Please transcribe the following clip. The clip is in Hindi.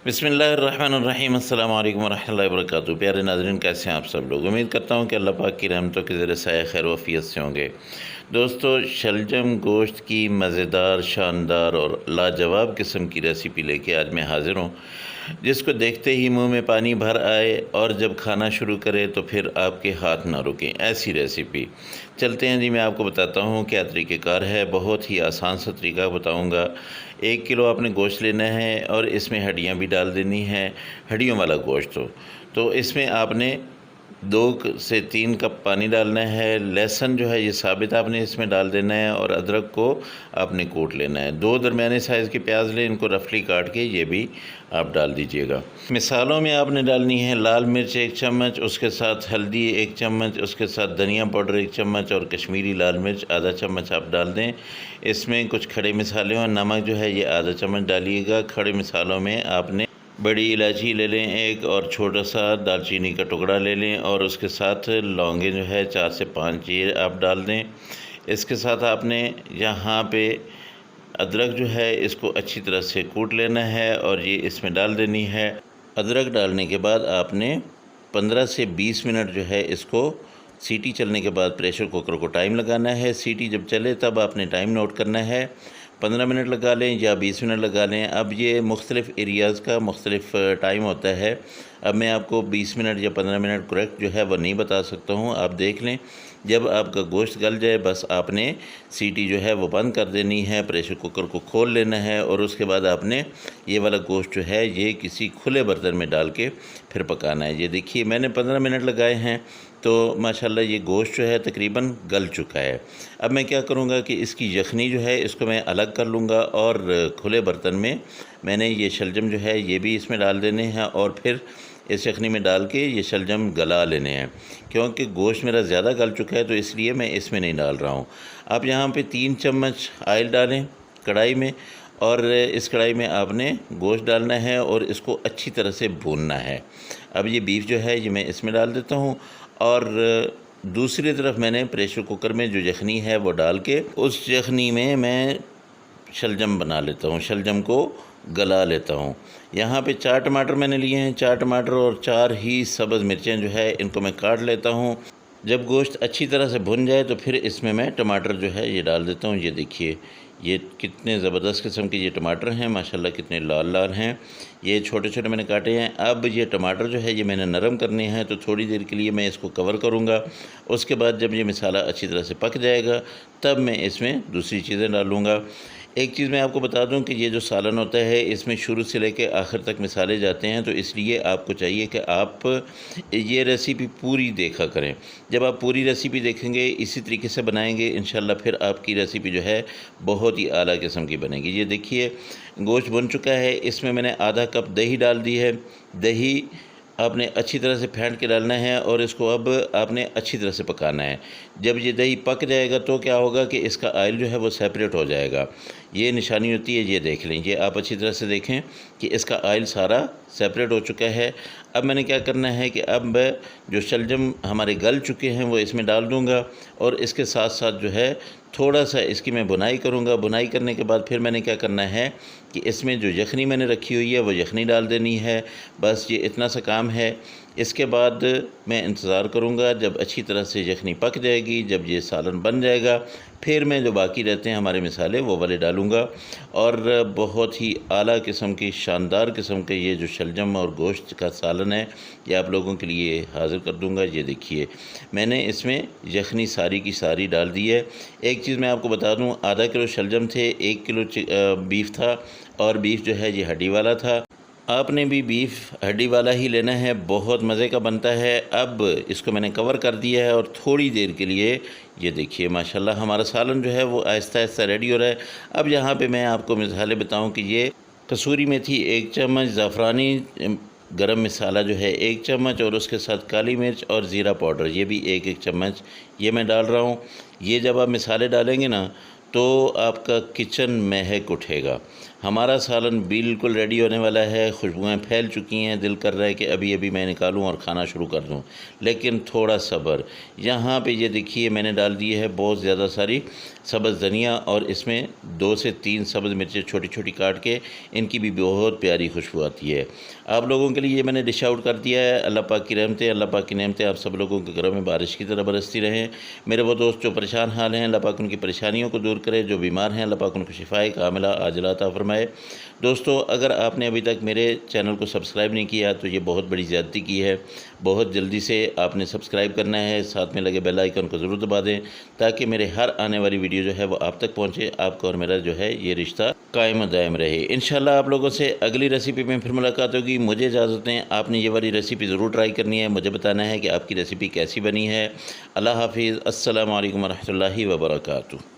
बिस्मिल्लाहिर्रहमानिर्रहीम अस्सलाम वालेकुम वरहमतुल्लाहि वबरकातुहू। प्यारे नाज़रीन, कैसे हैं आप सब लोग। उम्मीद करता हूँ कि अल्लाह पाक की रहमतों के ज़रिए साया खैर वफ़ियत से होंगे। दोस्तों, शलजम गोश्त की मज़ेदार, शानदार और लाजवाब किस्म की रेसिपी लेके आज मैं हाज़िर हूँ, जिसको देखते ही मुंह में पानी भर आए और जब खाना शुरू करें तो फिर आपके हाथ ना रुकें, ऐसी रेसिपी। चलते हैं जी, मैं आपको बताता हूँ क्या तरीक़ेकार है। बहुत ही आसान सा तरीका बताऊँगा। 1 किलो आपने गोश्त लेना है और इसमें हड्डियाँ भी डाल देनी है, हड्डियों वाला गोश्त हो। तो इसमें आपने 2 से 3 कप पानी डालना है। लहसुन जो है ये साबित आपने इसमें डाल देना है और अदरक को आपने कूट लेना है। 2 दरमियाने साइज़ के प्याज लें, इनको रफली काट के ये भी आप डाल दीजिएगा। मिसालों में आपने डालनी है लाल मिर्च 1 चम्मच, उसके साथ हल्दी 1 चम्मच, उसके साथ धनिया पाउडर 1 चम्मच और कश्मीरी लाल मिर्च आधा चम्मच आप डाल दें। इसमें कुछ खड़े मसाले और नमक जो है ये आधा चम्मच डालिएगा। खड़े मसालों में आपने बड़ी इलायची ले लें 1 और छोटा सा दालचीनी का टुकड़ा ले लें और उसके साथ लौंगे जो है 4 से 5 ये आप डाल दें। इसके साथ आपने यहाँ पे अदरक जो है इसको अच्छी तरह से कूट लेना है और ये इसमें डाल देनी है। अदरक डालने के बाद आपने 15 से 20 मिनट जो है इसको सीटी चलने के बाद प्रेशर कुकर को टाइम लगाना है। सीटी जब चले तब आपने टाइम नोट करना है। 15 मिनट लगा लें या 20 मिनट लगा लें। अब ये मुख्तलिफ़ एरियाज़ का मुख्तलिफ़ टाइम होता है। अब मैं आपको 20 मिनट या 15 मिनट करेक्ट जो है वो नहीं बता सकता हूँ, आप देख लें। जब आपका गोश्त गल जाए बस आपने सीटी जो है वो बंद कर देनी है, प्रेशर कुकर को खोल लेना है और उसके बाद आपने ये वाला गोश्त जो है ये किसी खुले बर्तन में डाल के फिर पकाना है। ये देखिए मैंने 15 मिनट लगाए हैं तो माशाल्लाह ये गोश्त जो है तकरीबन गल चुका है। अब मैं क्या करूँगा कि इसकी यखनी जो है इसको मैं अलग कर लूँगा और खुले बर्तन में मैंने ये शलजम जो है ये भी इसमें डाल देने हैं और फिर इस यखनी में डाल के ये शलजम गला लेने हैं। क्योंकि गोश्त मेरा ज़्यादा गल चुका है तो इसलिए मैं इसमें नहीं डाल रहा हूँ। आप यहाँ पे 3 चम्मच ऑयल डालें कढ़ाई में और इस कढ़ाई में आपने गोश्त डालना है और इसको अच्छी तरह से भूनना है। अब ये बीफ जो है ये मैं इसमें डाल देता हूँ और दूसरी तरफ मैंने प्रेशर कुकर में जो यखनी है वो डाल के उस यखनी में मैं शलजम बना लेता हूँ, शलजम को गला लेता हूँ। यहाँ पे 4 टमाटर मैंने लिए हैं, 4 टमाटर और 4 ही सब्ज़ मिर्चें जो है इनको मैं काट लेता हूँ। जब गोश्त अच्छी तरह से भुन जाए तो फिर इसमें मैं टमाटर जो है ये डाल देता हूँ। ये देखिए ये कितने ज़बरदस्त किस्म के ये टमाटर हैं, माशाल्लाह कितने लाल लाल हैं। ये छोटे छोटे मैंने काटे हैं। अब ये टमाटर जो है ये मैंने नरम करने हैं तो थोड़ी देर के लिए मैं इसको कवर करूँगा। उसके बाद जब ये मसाला अच्छी तरह से पक जाएगा तब मैं इसमें दूसरी चीज़ें डालूँगा। एक चीज़ मैं आपको बता दूं कि ये जो सालन होता है इसमें शुरू से लेकर आखिर तक मिसाले जाते हैं, तो इसलिए आपको चाहिए कि आप ये रेसिपी पूरी देखा करें। जब आप पूरी रेसिपी देखेंगे, इसी तरीके से बनाएंगे, इंशाल्लाह फिर आपकी रेसिपी जो है बहुत ही आला किस्म की बनेगी। ये देखिए गोश्त बन चुका है, इसमें मैंने आधा कप दही डाल दी है। दही आपने अच्छी तरह से फेंट के डालना है और इसको अब आपने अच्छी तरह से पकाना है। जब ये दही पक जाएगा तो क्या होगा कि इसका ऑयल जो है वो सेपरेट हो जाएगा। ये निशानी होती है, ये देख लें, ये आप अच्छी तरह से देखें कि इसका ऑयल सारा सेपरेट हो चुका है। अब मैंने क्या करना है कि अब जो शलजम हमारे गल चुके हैं वो इसमें डाल दूँगा और इसके साथ साथ जो है थोड़ा सा इसकी मैं बुनाई करूँगा। बुनाई करने के बाद फिर मैंने क्या करना है कि इसमें जो यखनी मैंने रखी हुई है वो यखनी डाल देनी है। बस ये इतना सा काम है। इसके बाद मैं इंतज़ार करूँगा जब अच्छी तरह से यखनी पक जाएगी, जब ये सालन बन जाएगा फिर मैं जो बाकी रहते हैं हमारे मिसाले वो वाले डालूँगा और बहुत ही आला किस्म की शानदार किस्म के ये जो शलजम और गोश्त का सालन है ये आप लोगों के लिए हाज़िर कर दूँगा। ये देखिए मैंने इसमें यखनी सारी की सारी डाल दी है। एक चीज़ मैं आपको बता दूँ, आधा किलो शलजम थे, 1 किलो बीफ था और बीफ जो है ये हड्डी वाला था। आपने भी बीफ हड्डी वाला ही लेना है, बहुत मज़े का बनता है। अब इसको मैंने कवर कर दिया है और थोड़ी देर के लिए ये देखिए माशाल्लाह हमारा सालन जो है वो आहिस्ता आहिस्ता रेडी हो रहा है। अब यहाँ पे मैं आपको मिसालें बताऊँ कि ये कसूरी मेथी 1 चम्मच, ज़ाफ़रानी गरम मसाला जो है 1 चम्मच और उसके साथ काली मिर्च और ज़ीरा पाउडर ये भी 1-1 चम्मच ये मैं डाल रहा हूँ। ये जब आप मसाले डालेंगे ना तो आपका किचन महक उठेगा। हमारा सालन बिल्कुल रेडी होने वाला है, खुशबुएँ फैल चुकी हैं, दिल कर रहा है कि अभी अभी मैं निकालूं और खाना शुरू कर दूं, लेकिन थोड़ा सब्र। यहाँ पे ये देखिए मैंने डाल दी है बहुत ज़्यादा सारी सब्ज़ धनिया और इसमें 2 से 3 सब्ज़ मिर्चें छोटी छोटी काट के, इनकी भी बहुत प्यारी खुशबू आती है। आप लोगों के लिए ये मैंने डिश आउट कर दिया है। अल्लाह पाक की रहमतें, अल्लाह पाक की नेमतें आप सब लोगों के घरों में बारिश की तरह बरसती रहें। मेरे वो दोस्त जो परेशान हाल हैं, अल्लाह पाक उनकी परेशानियों को दूर करे, जो बीमार हैं अल्लाह पाक उनको शिफाए कामिला आजिला अता फरमाए। दोस्तों, अगर आपने अभी तक मेरे चैनल को सब्सक्राइब नहीं किया तो ये बहुत बड़ी ज़्यादती की है। बहुत जल्दी से आपने सब्सक्राइब करना है, साथ में लगे बेल आइकन को ज़रूर दबा दें ताकि मेरे हर आने वाली वीडियो जो है वो आप तक पहुँचे, आपका और मेरा जो है ये रिश्ता कायम दायम रहे। इंशाल्लाह आप लोगों से अगली रेसिपी में फिर मुलाकात होगी। मुझे इजाज़त दें, आपने ये वाली रेसिपी ज़रूर ट्राई करनी है, मुझे बताना है कि आपकी रेसिपी कैसी बनी है। अल्लाह हाफिज़, अस्सलामु अलैकुम व रहमतुल्लाहि व बरकातुहू।